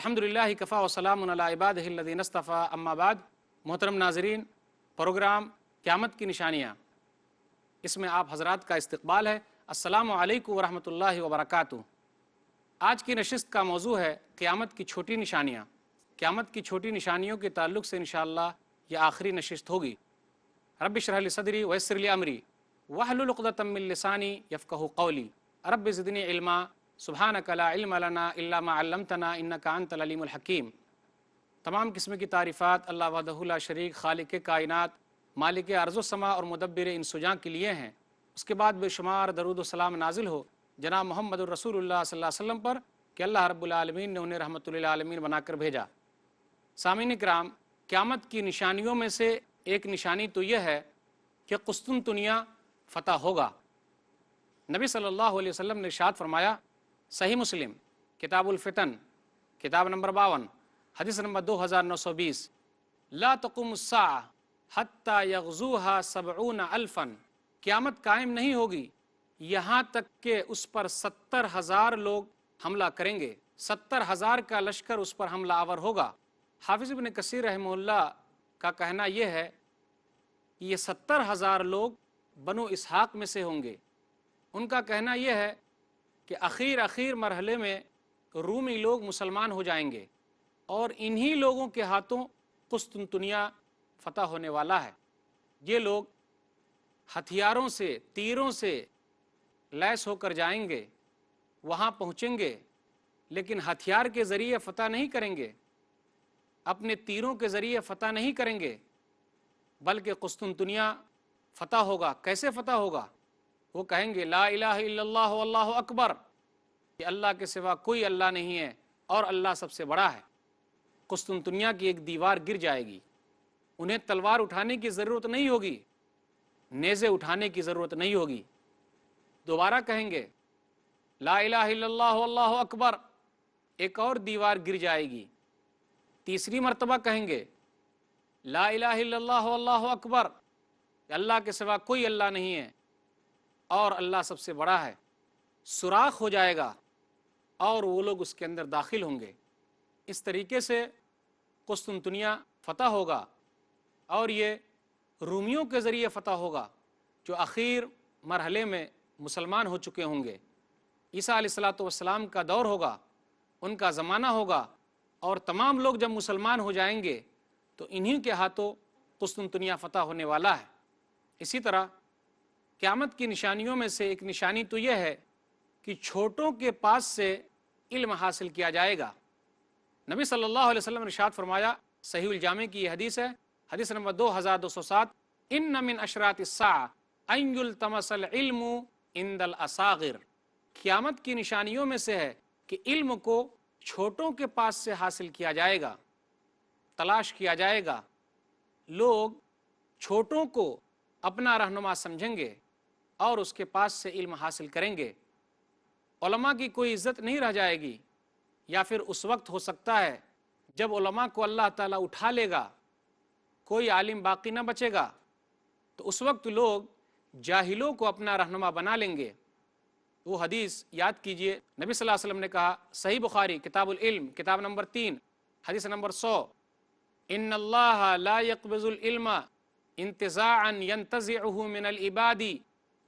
الحمدللہ کفا وسلام علی عبادہ الذین اصطفیٰ اما بعد۔ محترم ناظرین، پروگرام قیامت کی نشانیاں، اس میں آپ حضرات کا استقبال ہے۔ السلام علیکم ورحمۃ اللہ وبرکاتہ۔ آج کی نشست کا موضوع ہے قیامت کی چھوٹی نشانیاں۔ قیامت کی چھوٹی نشانیوں کے تعلق سے انشاءاللہ یہ آخری نشست ہوگی۔ رب اشرح لی صدری ویسر لی امری واحلل عقدۃ من لسانی یفقہوا قولی رب زدنی علما سبحانک لا علم لنا الا ما علمتنا انک انت العلیم الحکیم۔ تمام قسم کی تعریفات اللہ وحدہ لا شریک، خالق کائنات، مالک ارض و سما اور مدبر انسجاں کے لیے ہیں۔ اس کے بعد بے شمار درود و سلام نازل ہو جناب محمد الرسول اللہ صلی اللہ علیہ وسلم پر کہ اللہ رب العالمین نے انہیں رحمۃ للعالمین بنا کر بھیجا۔ سامعین کرام، قیامت کی نشانیوں میں سے ایک نشانی تو یہ ہے کہ قسطنطنیہ فتح ہوگا۔ نبی صلی اللہ علیہ وسلم نے ارشاد فرمایا، صحیح مسلم کتاب الفتن کتاب نمبر 52 حدیث نمبر 2920، لا تقوم الساعة حتی یغزوها 70,000، قیامت قائم نہیں ہوگی یہاں تک کہ اس پر 70,000 لوگ حملہ کریں گے، 70,000 کا لشکر اس پر حملہ آور ہوگا۔ حافظ ابن کثیر رحمہ اللہ کا کہنا یہ ہے کہ یہ 70,000 لوگ بنو اسحاق میں سے ہوں گے۔ ان کا کہنا یہ ہے کہ اخیر مرحلے میں رومی لوگ مسلمان ہو جائیں گے اور انہی لوگوں کے ہاتھوں قسطنطنیہ فتح ہونے والا ہے۔ یہ لوگ ہتھیاروں سے، تیروں سے لیس ہو کر جائیں گے، وہاں پہنچیں گے، لیکن ہتھیار کے ذریعے فتح نہیں کریں گے، اپنے تیروں کے ذریعے فتح نہیں کریں گے، بلکہ قسطنطنیہ فتح ہوگا۔ کیسے فتح ہوگا؟ وہ کہیں گے لا الہ الا اللہ واللہ اکبر، کہ اللہ کے سوا کوئی اللہ نہیں ہے اور اللہ سب سے بڑا ہے۔ قسطنطنیہ کی ایک دیوار گر جائے گی، انہیں تلوار اٹھانے کی ضرورت نہیں ہوگی، نیزے اٹھانے کی ضرورت نہیں ہوگی۔ دوبارہ کہیں گے لا الہ الا اللہ واللہ اکبر، ایک اور دیوار گر جائے گی۔ تیسری مرتبہ کہیں گے لا الہ الا اللہ واللہ اکبر، کہ اللہ کے سوا کوئی اللہ نہیں ہے اور اللہ سب سے بڑا ہے۔ سوراخ ہو جائے گا اور وہ لوگ اس کے اندر داخل ہوں گے۔ اس طریقے سے قسطنطنیہ فتح ہوگا اور یہ رومیوں کے ذریعے فتح ہوگا جو اخیر مرحلے میں مسلمان ہو چکے ہوں گے۔ عیسیٰ علیہ السلام کا دور ہوگا، ان کا زمانہ ہوگا، اور تمام لوگ جب مسلمان ہو جائیں گے تو انہی کے ہاتھوں قسطنطنیہ فتح ہونے والا ہے۔ اسی طرح قیامت کی نشانیوں میں سے ایک نشانی تو یہ ہے کہ چھوٹوں کے پاس سے علم حاصل کیا جائے گا۔ نبی صلی اللہ علیہ وسلم نے ارشاد فرمایا، صحیح الجامع کی یہ حدیث ہے، حدیث نمبر 2207، ان من اشراط الساعہ ان یلتمس العلم عند الاصاغر، قیامت کی نشانیوں میں سے ہے کہ علم کو چھوٹوں کے پاس سے حاصل کیا جائے گا، تلاش کیا جائے گا۔ لوگ چھوٹوں کو اپنا رہنما سمجھیں گے اور اس کے پاس سے علم حاصل کریں گے۔ علماء کی کوئی عزت نہیں رہ جائے گی، یا پھر اس وقت ہو سکتا ہے جب علماء کو اللہ تعالیٰ اٹھا لے گا، کوئی عالم باقی نہ بچے گا، تو اس وقت لوگ جاہلوں کو اپنا رہنما بنا لیں گے۔ وہ حدیث یاد کیجئے، نبی صلی اللہ علیہ وسلم نے کہا، صحیح بخاری کتاب العلم کتاب نمبر 3 حدیث نمبر 100، ان اللہ لا يقبض العلم انتزاعا ينتزعه من العباد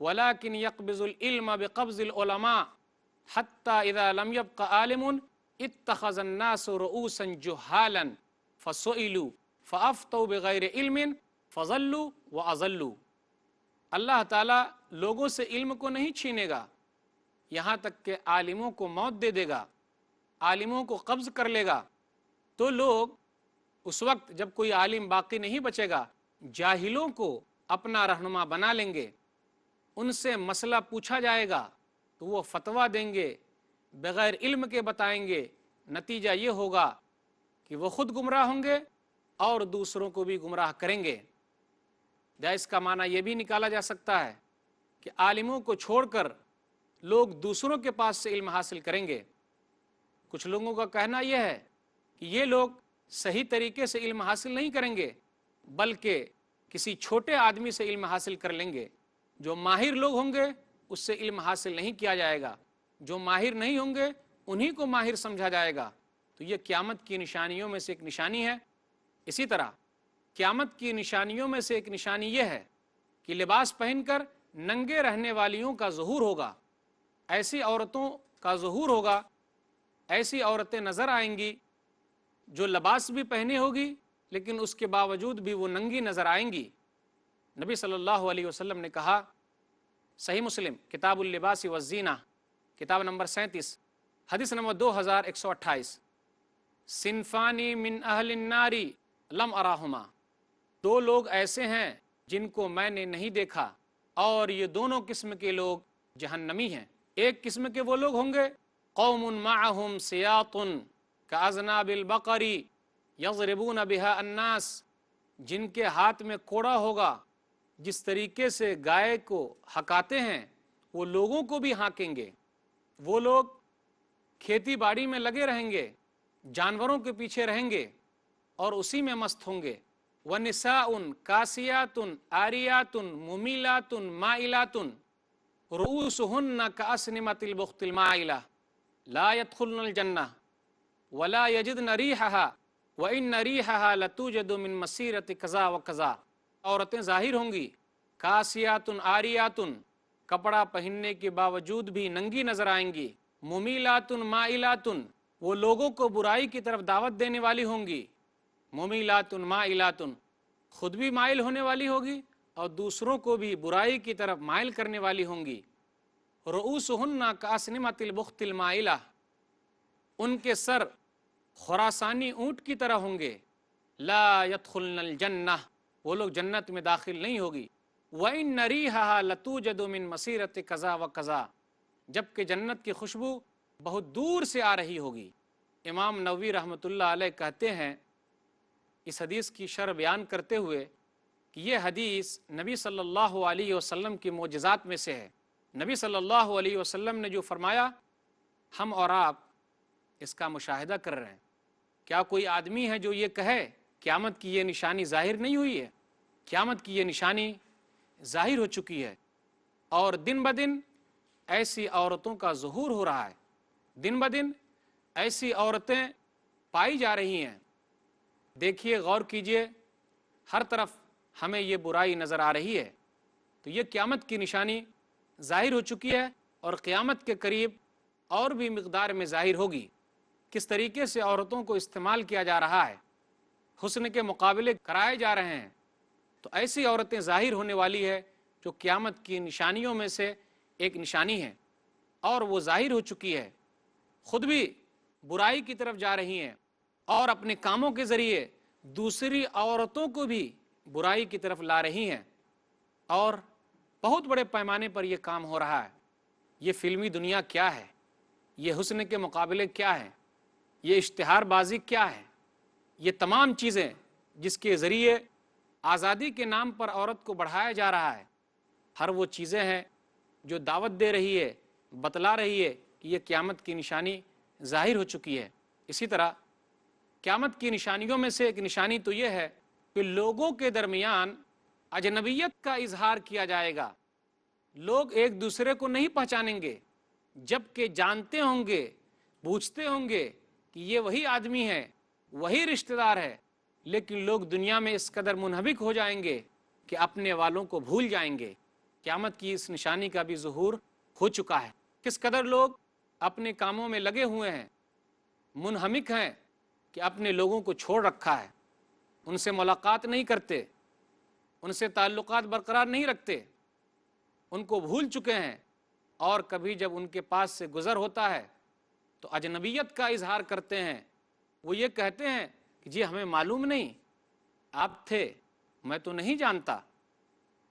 ولكن يقبض العلم بقبض العلماء حتى اذا لم يبق عالم اتخذ الناس رؤوسا جهالا فسئلوا فافتوا بغیر علم فضلوا واضلوا۔ اللہ تعالیٰ لوگوں سے علم کو نہیں چھینے گا یہاں تک کہ عالموں کو موت دے دے گا، عالموں کو قبض کر لے گا، تو لوگ اس وقت جب کوئی عالم باقی نہیں بچے گا، جاہلوں کو اپنا رہنما بنا لیں گے، ان سے مسئلہ پوچھا جائے گا تو وہ فتویٰ دیں گے، بغیر علم کے بتائیں گے۔ نتیجہ یہ ہوگا کہ وہ خود گمراہ ہوں گے اور دوسروں کو بھی گمراہ کریں گے۔ اس کا معنی یہ بھی نکالا جا سکتا ہے کہ عالموں کو چھوڑ کر لوگ دوسروں کے پاس سے علم حاصل کریں گے۔ کچھ لوگوں کا کہنا یہ ہے کہ یہ لوگ صحیح طریقے سے علم حاصل نہیں کریں گے، بلکہ کسی چھوٹے آدمی سے علم حاصل کر لیں گے۔ جو ماہر لوگ ہوں گے اس سے علم حاصل نہیں کیا جائے گا، جو ماہر نہیں ہوں گے انہی کو ماہر سمجھا جائے گا۔ تو تو یہ قیامت کی نشانیوں میں سے ایک نشانی ہے۔ اسی طرح قیامت کی نشانیوں میں سے ایک نشانی یہ ہے کہ لباس پہن کر ننگے رہنے والیوں کا ظہور ہوگا، ایسی عورتوں کا ظہور ہوگا، ایسی عورتیں نظر آئیں گی جو لباس بھی پہنے ہوگی لیکن اس کے باوجود بھی وہ ننگی نظر آئیں گی۔ نبی صلی اللہ علیہ وسلم نے کہا، صحیح مسلم کتاب اللباس والزینہ کتاب نمبر 37 حدیث نمبر 2128، صنفانی من اہل النار لم اراہما، دو لوگ ایسے ہیں جن کو میں نے نہیں دیکھا، اور یہ دونوں قسم کے لوگ جہنمی ہیں۔ ایک قسم کے وہ لوگ ہوں گے قوم معہم سیاط کاذناب البقر یضربون بها الناس، جن کے ہاتھ میں کوڑا ہوگا، جس طریقے سے گائے کو ہکاتے ہیں وہ لوگوں کو بھی ہانکیں گے۔ وہ لوگ کھیتی باڑی میں لگے رہیں گے، جانوروں کے پیچھے رہیں گے اور اسی میں مست ہوں گے۔ وَنِسَاءٌ كَاسِيَاتٌ عَارِيَاتٌ مُمِيلَاتٌ مَائِلَاتٌ رُؤُوسُهُنَّ كَأَسْنِمَةِ الْبُخْتِ الْمَائِلَةِ لَا يَدْخُلْنَ الْجَنَّةَ وَلَا يَجِدْنَ رِيحَهَا وَإِنَّ رِيحَهَا لَتُوجَدُ مِن مَسِيرَةِ كَذَا وَكَذَا، عورتیں ظاہر ہوں گی، کاسیاتن آریاتن، کپڑا پہننے کے باوجود بھی ننگی نظر آئیں گی، ممیلاتن مائلاتن، وہ لوگوں کو برائی کی طرف دعوت دینے والی ہوں گی، ممیلاتن مائلاتن، خود بھی مائل ہونے والی ہوگی اور دوسروں کو بھی برائی کی طرف مائل کرنے والی ہوں گی۔ رؤوسہن کاسنمۃ البخت المائلہ، ان کے سر خراسانی اونٹ کی طرح ہوں گے۔ لا يدخلن الجنہ، وہ لوگ جنت میں داخل نہیں ہوگی۔ وَإِنَّ رِيحَهَا لَتُوجَدُ مِن مَسِيرَةِ كَذَا وَكَذَا، جبکہ جنت کی خوشبو بہت دور سے آ رہی ہوگی۔ امام نووی رحمۃ اللہ علیہ کہتے ہیں اس حدیث کی شرح بیان کرتے ہوئے کہ یہ حدیث نبی صلی اللہ علیہ وسلم کی معجزات میں سے ہے۔ نبی صلی اللہ علیہ وسلم نے جو فرمایا ہم اور آپ اس کا مشاہدہ کر رہے ہیں۔ کیا کوئی آدمی ہے جو یہ کہے قیامت کی یہ نشانی ظاہر نہیں ہوئی ہے؟ قیامت کی یہ نشانی ظاہر ہو چکی ہے، اور دن بدن ایسی عورتوں کا ظہور ہو رہا ہے، دن بدن ایسی عورتیں پائی جا رہی ہیں۔ دیکھیے، غور کیجئے، ہر طرف ہمیں یہ برائی نظر آ رہی ہے۔ تو یہ قیامت کی نشانی ظاہر ہو چکی ہے، اور قیامت کے قریب اور بھی مقدار میں ظاہر ہوگی۔ کس طریقے سے عورتوں کو استعمال کیا جا رہا ہے، حسن کے مقابلے کرائے جا رہے ہیں، تو ایسی عورتیں ظاہر ہونے والی ہے جو قیامت کی نشانیوں میں سے ایک نشانی ہے، اور وہ ظاہر ہو چکی ہے۔ خود بھی برائی کی طرف جا رہی ہیں اور اپنے کاموں کے ذریعے دوسری عورتوں کو بھی برائی کی طرف لا رہی ہیں، اور بہت بڑے پیمانے پر یہ کام ہو رہا ہے۔ یہ فلمی دنیا کیا ہے؟ یہ حسن کے مقابلے کیا ہے؟ یہ اشتہار بازی کیا ہے؟ یہ تمام چیزیں جس کے ذریعے آزادی کے نام پر عورت کو بڑھایا جا رہا ہے، ہر وہ چیزیں ہیں جو دعوت دے رہی ہے، بتلا رہی ہے کہ یہ قیامت کی نشانی ظاہر ہو چکی ہے۔ اسی طرح قیامت کی نشانیوں میں سے ایک نشانی تو یہ ہے کہ لوگوں کے درمیان اجنبیت کا اظہار کیا جائے گا۔ لوگ ایک دوسرے کو نہیں پہچانیں گے، جبکہ جانتے ہوں گے، پوچھتے ہوں گے کہ یہ وہی آدمی ہے، وہی رشتہ دار ہے، لیکن لوگ دنیا میں اس قدر منہمک ہو جائیں گے کہ اپنے والوں کو بھول جائیں گے۔ قیامت کی اس نشانی کا بھی ظہور ہو چکا ہے۔ کس قدر لوگ اپنے کاموں میں لگے ہوئے ہیں، منہمک ہیں کہ اپنے لوگوں کو چھوڑ رکھا ہے، ان سے ملاقات نہیں کرتے، ان سے تعلقات برقرار نہیں رکھتے، ان کو بھول چکے ہیں، اور کبھی جب ان کے پاس سے گزر ہوتا ہے تو اجنبیت کا اظہار کرتے ہیں۔ وہ یہ کہتے ہیں کہ جی ہمیں معلوم نہیں، آپ تھے، میں تو نہیں جانتا۔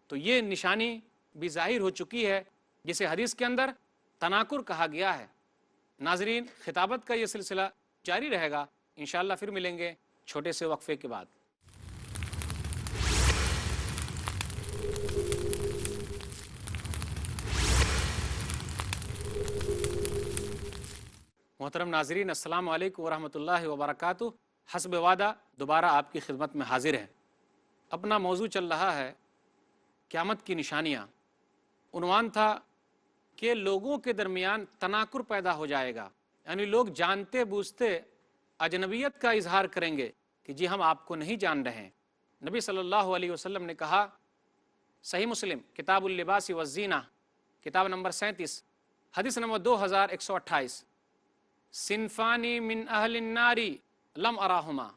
تو یہ نشانی بھی ظاہر ہو چکی ہے، جسے حدیث کے اندر تناکر کہا گیا ہے۔ ناظرین، خطابت کا یہ سلسلہ جاری رہے گا، انشاءاللہ پھر ملیں گے چھوٹے سے وقفے کے بعد۔ محترم ناظرین، السلام علیکم ورحمۃ اللہ وبرکاتہ۔ حسب وعدہ دوبارہ آپ کی خدمت میں حاضر ہیں۔ اپنا موضوع چل رہا ہے قیامت کی نشانیاں۔ عنوان تھا کہ لوگوں کے درمیان تناکر پیدا ہو جائے گا، یعنی لوگ جانتے بوجھتے اجنبیت کا اظہار کریں گے کہ جی ہم آپ کو نہیں جان رہے ہیں۔ نبی صلی اللہ علیہ وسلم نے کہا، صحیح مسلم کتاب اللباس والزینہ کتاب نمبر 37 حدیث نمبر 2128، صنفانی من اہل النار لم اراہما،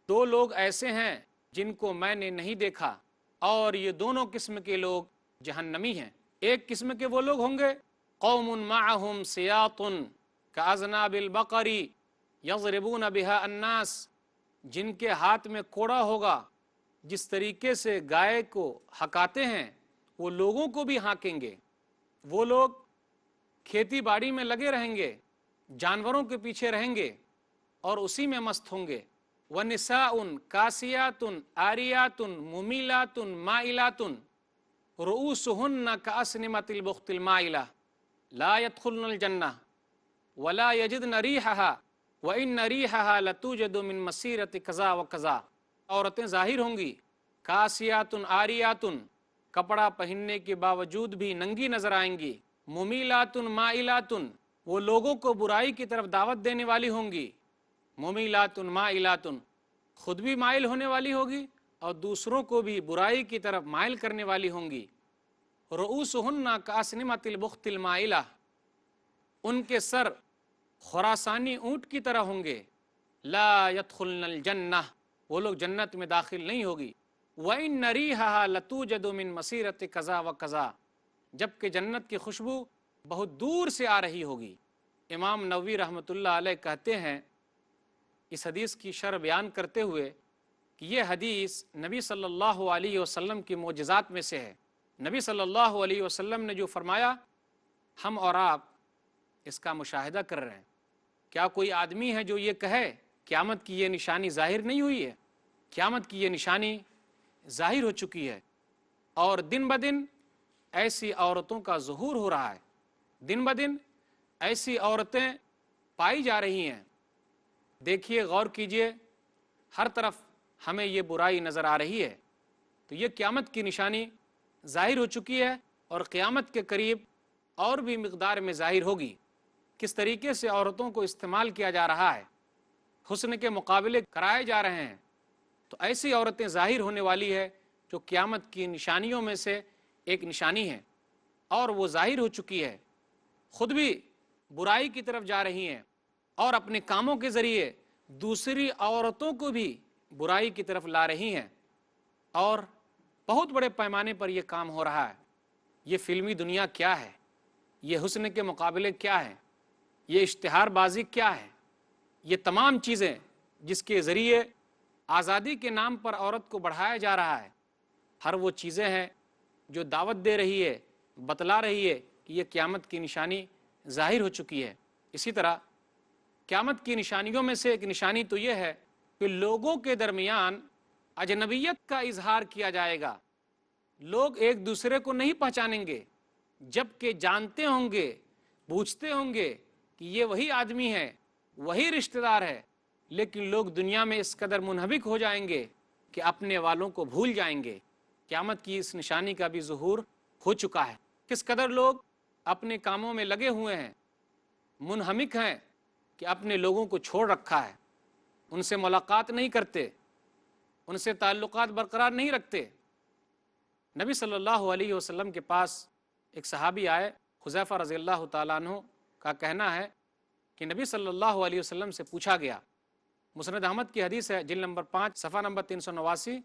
دو لوگ ایسے ہیں جن کو میں نے نہیں دیکھا، اور یہ دونوں قسم کے لوگ جہنمی ہیں۔ ایک قسم کے وہ لوگ ہوں گے قوم معہم سیاط کاذناب البقر یضربون بها الناس، جن کے ہاتھ میں کوڑا ہوگا، جس طریقے سے گائے کو ہکاتے ہیں وہ لوگوں کو بھی ہانکیں گے۔ وہ لوگ کھیتی باڑی میں لگے رہیں گے، جانوروں کے پیچھے رہیں گے اور اسی میں مست ہوں گے۔ وَنِسَاءٌ كَاسِيَاتٌ عَارِيَاتٌ مُمِيلَاتٌ مَائِلَاتٌ رُؤُوسُهُنَّ كَأَسْنِمَةِ الْبُخْتِ الْمَائِلَةِ لَا يَدْخُلْنَ الْجَنَّةَ وَلَا يَجِدْنَ رِيحَهَا وَإِنَّ رِيحَهَا لَتُوجَدُ مِن مَسِيرَةِ كَذَا وَكَذَا، عورتیں ظاہر ہوں گی، کاسیاتن آریاتن، کپڑا پہننے کے باوجود بھی ننگی نظر آئیں گی، ممیلاتن مائلاتن، وہ لوگوں کو برائی کی طرف دعوت دینے والی ہوں گی، ممیلاتن مائلاتن، خود بھی مائل ہونے والی ہوگی اور دوسروں کو بھی برائی کی طرف مائل کرنے والی ہوں گی۔ رؤوسہن کاسنمۃ البخت المائلہ، ان کے سر خراسانی اونٹ کی طرح ہوں گے۔ لا يدخلن الجنہ، وہ لوگ جنت میں داخل نہیں ہوگی۔ وَإِنَّ رِيحَهَا لَتُوجَدُ مِن مَسِيرَةِ كَذَا وَكَذَا، جبکہ جنت کی خوشبو بہت دور سے آ رہی ہوگی۔ امام نووی رحمۃ اللہ علیہ کہتے ہیں اس حدیث کی شرح بیان کرتے ہوئے کہ یہ حدیث نبی صلی اللہ علیہ وسلم کی معجزات میں سے ہے۔ نبی صلی اللہ علیہ وسلم نے جو فرمایا ہم اور آپ اس کا مشاہدہ کر رہے ہیں۔ کیا کوئی آدمی ہے جو یہ کہے قیامت کی یہ نشانی ظاہر نہیں ہوئی ہے؟ قیامت کی یہ نشانی ظاہر ہو چکی ہے، اور دن بدن ایسی عورتوں کا ظہور ہو رہا ہے، دن بدن ایسی عورتیں پائی جا رہی ہیں۔ دیکھیے، غور کیجئے، ہر طرف ہمیں یہ برائی نظر آ رہی ہے، تو یہ قیامت کی نشانی ظاہر ہو چکی ہے، اور قیامت کے قریب اور بھی مقدار میں ظاہر ہوگی۔ کس طریقے سے عورتوں کو استعمال کیا جا رہا ہے، حسن کے مقابلے کرائے جا رہے ہیں، تو ایسی عورتیں ظاہر ہونے والی ہے جو قیامت کی نشانیوں میں سے ایک نشانی ہے، اور وہ ظاہر ہو چکی ہے۔ خود بھی برائی کی طرف جا رہی ہیں اور اپنے کاموں کے ذریعے دوسری عورتوں کو بھی برائی کی طرف لا رہی ہیں، اور بہت بڑے پیمانے پر یہ کام ہو رہا ہے۔ یہ فلمی دنیا کیا ہے؟ یہ حسن کے مقابلے کیا ہے؟ یہ اشتہار بازی کیا ہے؟ یہ تمام چیزیں جس کے ذریعے آزادی کے نام پر عورت کو بڑھایا جا رہا ہے، ہر وہ چیزیں ہیں جو دعوت دے رہی ہے، بتلا رہی ہے کہ یہ قیامت کی نشانی ظاہر ہو چکی ہے۔ اسی طرح قیامت کی نشانیوں میں سے ایک نشانی تو یہ ہے کہ لوگوں کے درمیان اجنبیت کا اظہار کیا جائے گا۔ لوگ ایک دوسرے کو نہیں پہچانیں گے، جبکہ جانتے ہوں گے، پوچھتے ہوں گے کہ یہ وہی آدمی ہے، وہی رشتہ دار ہے، لیکن لوگ دنیا میں اس قدر منہمک ہو جائیں گے کہ اپنے والوں کو بھول جائیں گے۔ قیامت کی اس نشانی کا بھی ظہور ہو چکا ہے۔ کس قدر لوگ اپنے کاموں میں لگے ہوئے ہیں، منہمک ہیں کہ اپنے لوگوں کو چھوڑ رکھا ہے، ان سے ملاقات نہیں کرتے، ان سے تعلقات برقرار نہیں رکھتے۔ نبی صلی اللہ علیہ وسلم کے پاس ایک صحابی آئے، حذیفہ رضی اللہ تعالیٰ عنہ کا کہنا ہے کہ نبی صلی اللہ علیہ وسلم سے پوچھا گیا، مسند احمد کی حدیث ہے، جلد نمبر 5 صفحہ نمبر 389،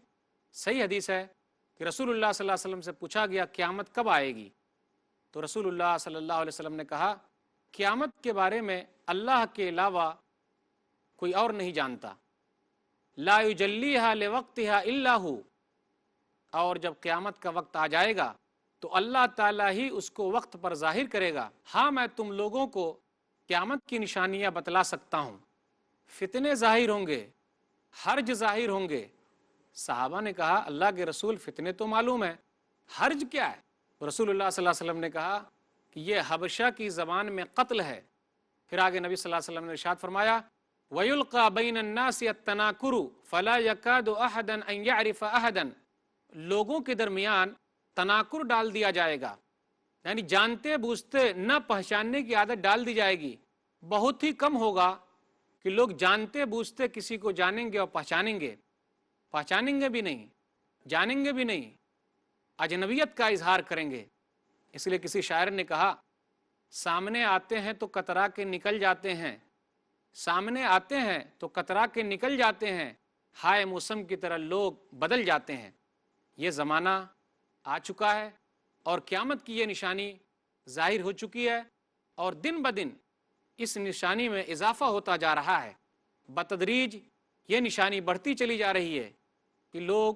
صحیح حدیث ہے کہ رسول اللہ صلی اللہ علیہ وسلم سے پوچھا گیا قیامت کب آئے گی؟ تو رسول اللہ صلی اللہ علیہ وسلم نے کہا قیامت کے بارے میں اللہ کے علاوہ کوئی اور نہیں جانتا، لا یجلیھا لوقتھا الا ہو، اور جب قیامت کا وقت آ جائے گا تو اللہ تعالیٰ ہی اس کو وقت پر ظاہر کرے گا۔ ہاں، میں تم لوگوں کو قیامت کی نشانیاں بتلا سکتا ہوں، فتنے ظاہر ہوں گے، حرج ظاہر ہوں گے۔ صحابہ نے کہا اللہ کے رسول فتنے تو معلوم ہے، حرج کیا ہے؟ رسول اللہ صلی اللہ علیہ وسلم نے کہا کہ یہ حبشہ کی زبان میں قتل ہے۔ پھر آگے نبی صلی اللہ علیہ وسلم نے ارشاد فرمایا وَيُلْقَى بَيْنَ النَّاسِ التَّنَاكُرُ فَلَا يَكَادُ أَحَدًا أَن يَعْرِفَ أَحَدًا، لوگوں کے درمیان تناکر ڈال دیا جائے گا، یعنی جانتے بوجھتے نہ پہچاننے کی عادت ڈال دی جائے گی۔ بہت ہی کم ہوگا کہ لوگ جانتے بوجھتے کسی کو جانیں گے اور پہچانیں گے بھی نہیں، جانیں گے بھی نہیں، اجنبیت کا اظہار کریں گے۔ اس لیے کسی شاعر نے کہا، سامنے آتے ہیں تو کترا کے نکل جاتے ہیں، سامنے آتے ہیں تو کترا کے نکل جاتے ہیں، ہائے موسم کی طرح لوگ بدل جاتے ہیں۔ یہ زمانہ آ چکا ہے اور قیامت کی یہ نشانی ظاہر ہو چکی ہے، اور دن بدن اس نشانی میں اضافہ ہوتا جا رہا ہے۔ بتدریج یہ نشانی بڑھتی چلی جا رہی ہے کہ لوگ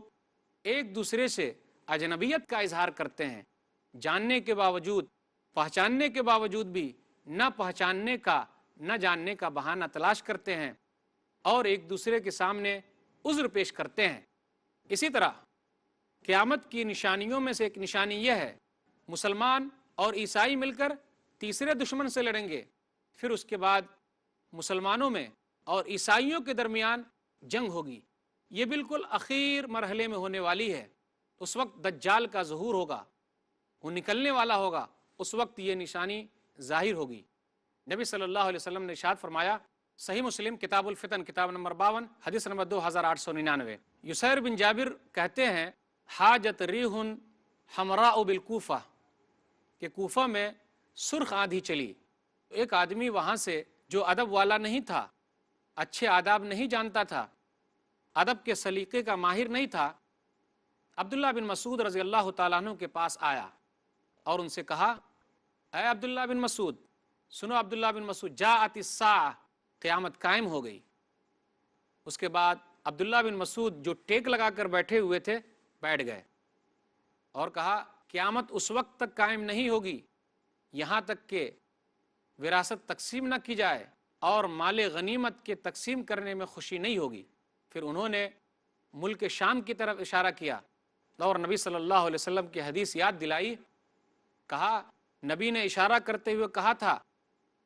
ایک دوسرے سے اجنبیت کا اظہار کرتے ہیں، جاننے کے باوجود، پہچاننے کے باوجود بھی نہ پہچاننے کا نہ جاننے کا بہانہ تلاش کرتے ہیں اور ایک دوسرے کے سامنے عذر پیش کرتے ہیں۔ اسی طرح قیامت کی نشانیوں میں سے ایک نشانی یہ ہے، مسلمان اور عیسائی مل کر تیسرے دشمن سے لڑیں گے، پھر اس کے بعد مسلمانوں میں اور عیسائیوں کے درمیان جنگ ہوگی۔ یہ بالکل اخیر مرحلے میں ہونے والی ہے۔ اس وقت دجال کا ظہور ہوگا، وہ نکلنے والا ہوگا، اس وقت یہ نشانی ظاہر ہوگی۔ نبی صلی اللہ علیہ وسلم نے ارشاد فرمایا، صحیح مسلم کتاب الفتن کتاب نمبر 52 حدیث نمبر 2899، یسیر بن جابر کہتے ہیں، حاجت ریح حمراء بالکوفہ، کہ کوفہ میں سرخ آندھی چلی۔ ایک آدمی وہاں سے جو ادب والا نہیں تھا، اچھے آداب نہیں جانتا تھا، ادب کے سلیقے کا ماہر نہیں تھا، عبداللہ بن مسعود رضی اللہ تعالیٰ عنہ کے پاس آیا اور ان سے کہا، اے عبداللہ بن مسعود، سنو عبداللہ بن مسعود، جاءت الساعہ، قیامت قائم ہو گئی۔ اس کے بعد عبداللہ بن مسعود جو ٹیک لگا کر بیٹھے ہوئے تھے بیٹھ گئے اور کہا، قیامت اس وقت تک قائم نہیں ہوگی یہاں تک کہ وراثت تقسیم نہ کی جائے اور مال غنیمت کے تقسیم کرنے میں خوشی نہیں ہوگی۔ پھر انہوں نے ملک شام کی طرف اشارہ کیا اور نبی صلی اللہ علیہ وسلم کی حدیث یاد دلائی، کہا، نبی نے اشارہ کرتے ہوئے کہا تھا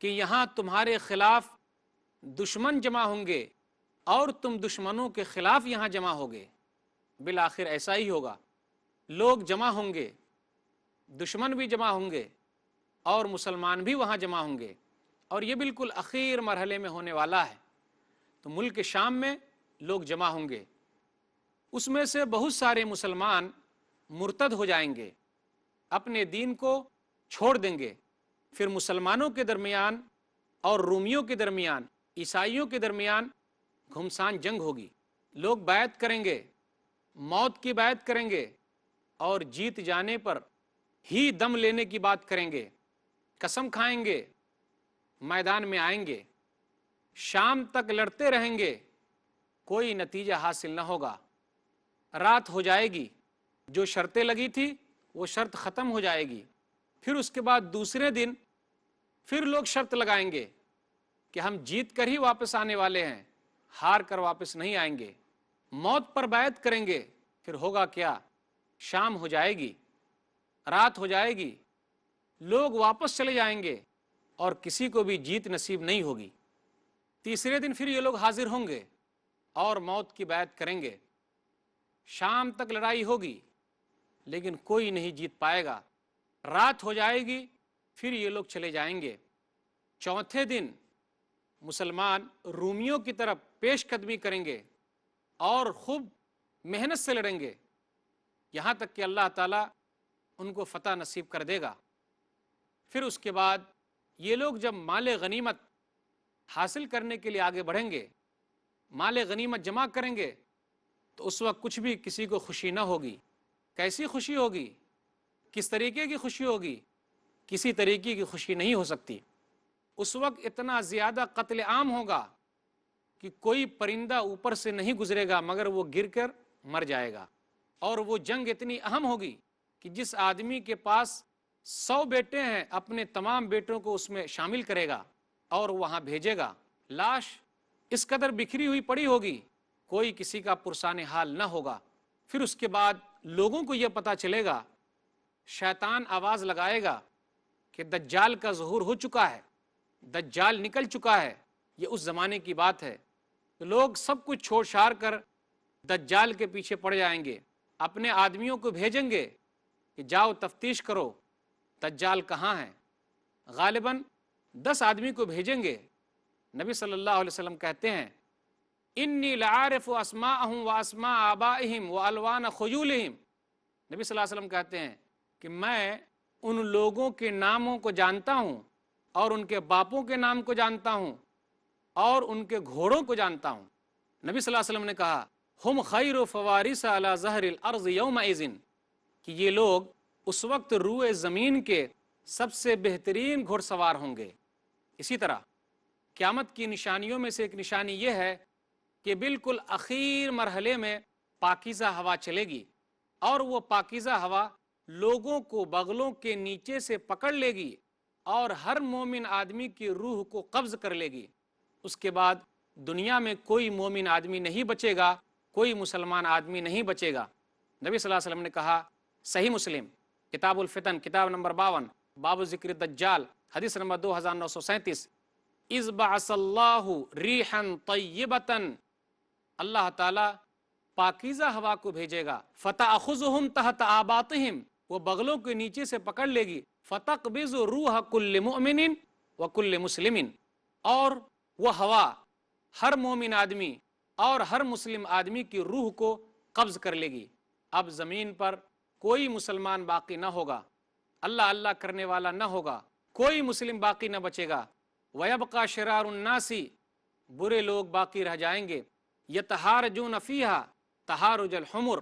کہ یہاں تمہارے خلاف دشمن جمع ہوں گے اور تم دشمنوں کے خلاف یہاں جمع ہوگے۔ بالآخر ایسا ہی ہوگا، لوگ جمع ہوں گے، دشمن بھی جمع ہوں گے اور مسلمان بھی وہاں جمع ہوں گے، اور یہ بالکل اخیر مرحلے میں ہونے والا ہے۔ تو ملک شام میں لوگ جمع ہوں گے، اس میں سے بہت سارے مسلمان مرتد ہو جائیں گے، اپنے دین کو چھوڑ دیں گے۔ پھر مسلمانوں کے درمیان اور رومیوں کے درمیان، عیسائیوں کے درمیان گھمسان جنگ ہوگی۔ لوگ بیعت کریں گے، موت کی بیعت کریں گے اور جیت جانے پر ہی دم لینے کی بات کریں گے، قسم کھائیں گے، میدان میں آئیں گے، شام تک لڑتے رہیں گے، کوئی نتیجہ حاصل نہ ہوگا۔ رات ہو جائے گی، جو شرطیں لگی تھی وہ شرط ختم ہو جائے گی، پھر اس کے بعد دوسرے دن پھر لوگ شرط لگائیں گے کہ ہم جیت کر ہی واپس آنے والے ہیں، ہار کر واپس نہیں آئیں گے۔ موت پر بیعت کریں گے، پھر ہوگا کیا؟ شام ہو جائے گی، رات ہو جائے گی، لوگ واپس چلے جائیں گے اور کسی کو بھی جیت نصیب نہیں ہوگی۔ تیسرے دن پھر یہ لوگ حاضر ہوں گے اور موت کی بیعت کریں گے، شام تک لڑائی ہوگی لیکن کوئی نہیں جیت پائے گا، رات ہو جائے گی، پھر یہ لوگ چلے جائیں گے۔ چوتھے دن مسلمان رومیوں کی طرف پیش قدمی کریں گے اور خوب محنت سے لڑیں گے، یہاں تک کہ اللہ تعالیٰ ان کو فتح نصیب کر دے گا۔ پھر اس کے بعد یہ لوگ جب مال غنیمت حاصل کرنے کے لیے آگے بڑھیں گے، مال غنیمت جمع کریں گے، تو اس وقت کچھ بھی کسی کو خوشی نہ ہوگی۔ کیسی خوشی ہوگی؟ کس طریقے کی خوشی ہوگی؟ کسی طریقے کی خوشی نہیں ہو سکتی۔ اس وقت اتنا زیادہ قتل عام ہوگا کہ کوئی پرندہ اوپر سے نہیں گزرے گا مگر وہ گر کر مر جائے گا، اور وہ جنگ اتنی اہم ہوگی کہ جس آدمی کے پاس 100 بیٹے ہیں اپنے تمام بیٹوں کو اس میں شامل کرے گا اور وہاں بھیجے گا۔ لاش اس قدر بکھری ہوئی پڑی ہوگی، کوئی کسی کا پرسان حال نہ ہوگا۔ پھر اس کے بعد لوگوں کو یہ پتا چلے گا، شیطان آواز لگائے گا کہ دجال کا ظہور ہو چکا ہے، دجال نکل چکا ہے۔ یہ اس زمانے کی بات ہے، تو لوگ سب کچھ چھوڑ چھاڑ کر دجال کے پیچھے پڑ جائیں گے، اپنے آدمیوں کو بھیجیں گے کہ جاؤ تفتیش کرو دجال کہاں ہے۔ غالباً 10 آدمی کو بھیجیں گے، نبی صلی اللہ علیہ وسلم کہتے ہیں انی لعارف اسماءہم و اسماء آبائہم و الوان خیولہم، نبی صلی اللہ علیہ وسلم کہتے ہیں کہ میں ان لوگوں کے ناموں کو جانتا ہوں اور ان کے باپوں کے نام کو جانتا ہوں اور ان کے گھوڑوں کو جانتا ہوں۔ نبی صلی اللہ علیہ وسلم نے کہا ہم خیر فوارث علی ظہر الارض یومئذ، کہ یہ لوگ اس وقت روئے زمین کے سب سے بہترین گھڑ سوار ہوں گے۔ اسی طرح قیامت کی نشانیوں میں سے ایک نشانی یہ ہے کہ بالکل اخیر مرحلے میں پاکیزہ ہوا چلے گی، اور وہ پاکیزہ ہوا لوگوں کو بغلوں کے نیچے سے پکڑ لے گی اور ہر مومن آدمی کی روح کو قبض کر لے گی۔ اس کے بعد دنیا میں کوئی مومن آدمی نہیں بچے گا، کوئی مسلمان آدمی نہیں بچے گا۔ نبی صلی اللہ علیہ وسلم نے کہا، صحیح مسلم کتاب الفتن کتاب نمبر 52 باب ذکر الدجال حدیث نمبر 2937، اذ بعث اللہ ریحا طیبتا، اللہ تعالی پاکیزہ ہوا کو بھیجے گا، فتأخذہم تحت آباطہم، وہ بغلوں کے نیچے سے پکڑ لے گی، فتقبض روح کل مؤمن وکل مسلم، اور وہ ہوا ہر مومن آدمی اور ہر مسلم آدمی کی روح کو قبض کر لے گی۔ اب زمین پر کوئی مسلمان باقی نہ ہوگا، اللہ اللہ کرنے والا نہ ہوگا، کوئی مسلم باقی نہ بچے گا۔ وَيَبْقَى شِرَارُ النَّاسِ، برے لوگ باقی رہ جائیں گے، يَتَحَارَجُونَ فِيهَا تَحَارُجَ الْحُمُرِ،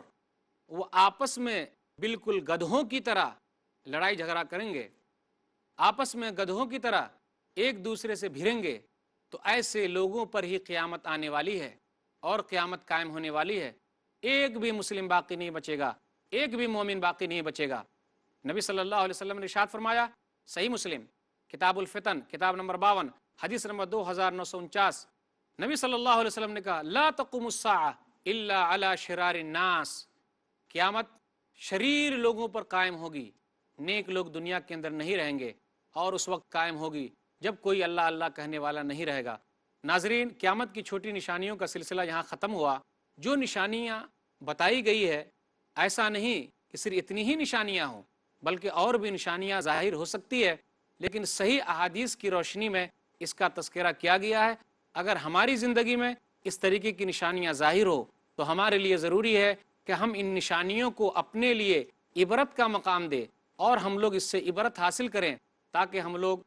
وہ آپس میں بالکل گدھوں کی طرح لڑائی جھگڑا کریں گے، آپس میں گدھوں کی طرح ایک دوسرے سے بھیڑیں گے۔ تو ایسے لوگوں پر ہی قیامت آنے والی ہے اور قیامت قائم ہونے والی ہے، ایک بھی مسلم باقی نہیں بچے گا، ایک بھی مومن باقی نہیں بچے گا۔ نبی صلی اللہ علیہ وسلم نے ارشاد فرمایا، صحیح مسلم کتاب الفتن کتاب نمبر 52 حدیث نمبر 2949، نبی صلی اللہ علیہ وسلم نے کہا لا تقوم الساعہ الا علی شرار الناس، قیامت شریر لوگوں پر قائم ہوگی، نیک لوگ دنیا کے اندر نہیں رہیں گے، اور اس وقت قائم ہوگی جب کوئی اللہ اللہ کہنے والا نہیں رہے گا۔ ناظرین، قیامت کی چھوٹی نشانیوں کا سلسلہ یہاں ختم ہوا۔ جو نشانیاں بتائی گئی ہے، ایسا نہیں کہ صرف اتنی ہی نشانیاں ہوں، بلکہ اور بھی نشانیاں ظاہر ہو سکتی ہے، لیکن صحیح احادیث کی روشنی میں اس کا تذکرہ کیا گیا ہے۔ اگر ہماری زندگی میں اس طریقے کی نشانیاں ظاہر ہو تو ہمارے لیے ضروری ہے کہ ہم ان نشانیوں کو اپنے لیے عبرت کا مقام دیں اور ہم لوگ اس سے عبرت حاصل کریں، تاکہ ہم لوگ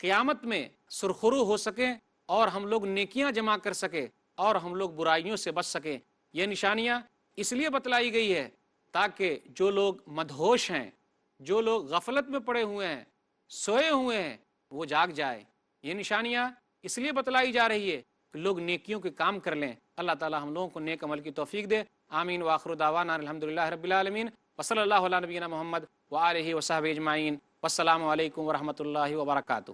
قیامت میں سرخرو ہو سکیں اور ہم لوگ نیکیاں جمع کر سکیں اور ہم لوگ برائیوں سے بچ سکیں۔ یہ نشانیاں اس لیے بتلائی گئی ہے تاکہ جو لوگ مدہوش ہیں، جو لوگ غفلت میں پڑے ہوئے ہیں، سوئے ہوئے ہیں، وہ جاگ جائے۔ یہ نشانیاں اس لیے بتلائی جا رہی ہے کہ لوگ نیکیوں کے کام کر لیں۔ اللہ تعالی ہم لوگوں کو نیک عمل کی توفیق دے، آمین۔ وآخر دعوانا الحمدللہ رب العالمین، وصلی اللہ علی نبینا محمد وآلہ وصحبہ اجمعین، والسلام علیکم ورحمۃ اللہ وبرکاتہ۔